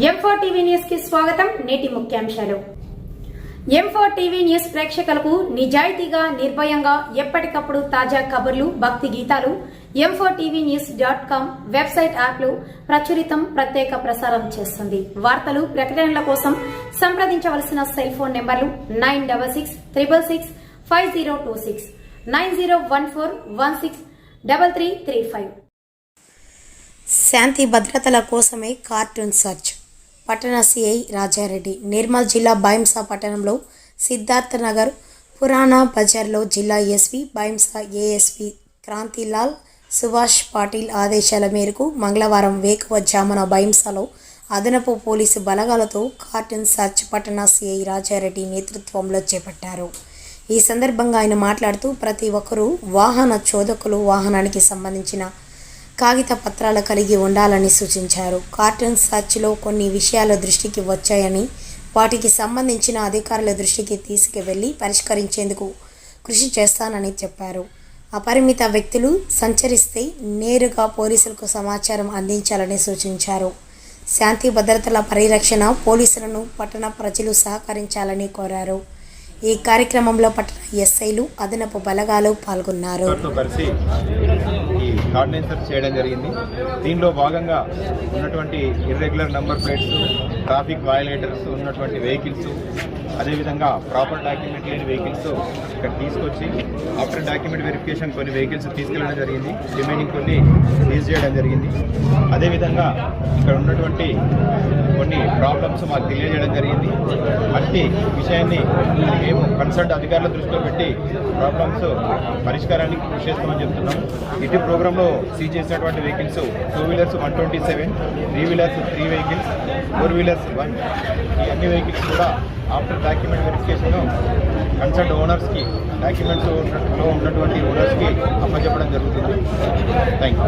M4 TV news కి స్వాగతం. నేటి ముఖ్యాంశాలు. M4 టీవీ న్యూస్ ప్రేక్షకులకు నిజాయితీగా, నిర్భయంగా ఎప్పటికప్పుడు తాజా కబుర్లు, భక్తి గీతాలు m4tvnews.com వెబ్సైట్ యాప్లు ప్రచురితం, ప్రత్యేక ప్రసారం చేస్తుంది. వార్తలు, ప్రకటనల కోసం సంప్రదించవలసిన సెల్ ఫోన్ నెంబర్లు 9666665026, 9014163335. శాంతి భద్రతల కోసమే కార్టూన్ సర్చ్. పట్టణ సిఐ రాజారెడ్డి. నిర్మల్ జిల్లా భైంసా పట్టణంలో సిద్ధార్థ నగర్ పురాణా బజార్లో జిల్లా ఎస్పీ, భైంసా ఏఎస్పీ క్రాంతిలాల్ సుభాష్ పాటిల్ ఆదేశాల మేరకు మంగళవారం వేకువజామున భైంసాలో అదనపు పోలీసు బలగాలతో కార్టూన్ సర్చ్ పట్టణ సిఐ రాజారెడ్డి నేతృత్వంలో చేపట్టారు. ఈ సందర్భంగా ఆయన మాట్లాడుతూ ప్రతి ఒక్కరూ వాహన చోదకులు వాహనానికి సంబంధించిన కాగిత పత్రాలు కలిగి ఉండాలని సూచించారు. కార్టూన్ సర్చ్లో కొన్ని విషయాల దృష్టికి వచ్చాయని వాటికి సంబంధించిన అధికారుల దృష్టికి తీసుకువెళ్లి పరిష్కరించేందుకు కృషి చేస్తానని చెప్పారు. అపరిమిత వ్యక్తులు సంచరిస్తే నేరుగా పోలీసులకు సమాచారం అందించాలని సూచించారు. శాంతి భద్రతల పరిరక్షణ పోలీసులను పట్టణ ప్రజలు సహకరించాలని కోరారు. ఈ కార్యక్రమంలో పట్టణ ఎస్ఐలు, అదనపు బలగాలు పాల్గొన్నారు. ఆర్డినెన్స్ చేయడం జరిగింది. దీనిలో భాగంగా ఉన్నటువంటి ఇర్రెగ్యులర్ నంబర్ ప్లేట్స్, ట్రాఫిక్ వయలేటర్స్ ఉన్నటువంటి వెహికల్స్, అదేవిధంగా ప్రాపర్ డాక్యుమెంట్ లేని వెహికల్స్ ఇక్కడ తీసుకొచ్చి ఆఫ్టర్ డాక్యుమెంట్ వెరిఫికేషన్ కొన్ని వెహికల్స్ తీసుకెళ్ళడం జరిగింది. రిమైనింగ్ కొన్ని సీజ్ చేయడం జరిగింది. అదేవిధంగా ఇక్కడ ఉన్నటువంటి కొన్ని ప్రాబ్లమ్స్ మాకు తెలియజేయడం జరిగింది. అట్టి విషయాన్ని మేము కన్సల్ట్ అధికారుల దృష్టిలో పెట్టి ప్రాబ్లమ్స్ పరిష్కారానికి కృషి చేస్తామని చెప్తున్నాం. ఇటు ప్రోగ్రాంలో సీజ్ చేసినటువంటి vehicles 2 wheelers 127, 3 wheelers 3 vehicles, 4 wheelers 1. ఈ అన్ని వెహికల్స్ కూడా ఆఫ్టర్ డాక్యుమెంట్ వెరిఫికేషన్ కన్సల్ట్ ఓనర్స్కి, డాక్యుమెంట్స్లో ఉన్నటువంటి ఓనర్స్కి అప్పచెప్పడం జరుగుతుంది. Thank you.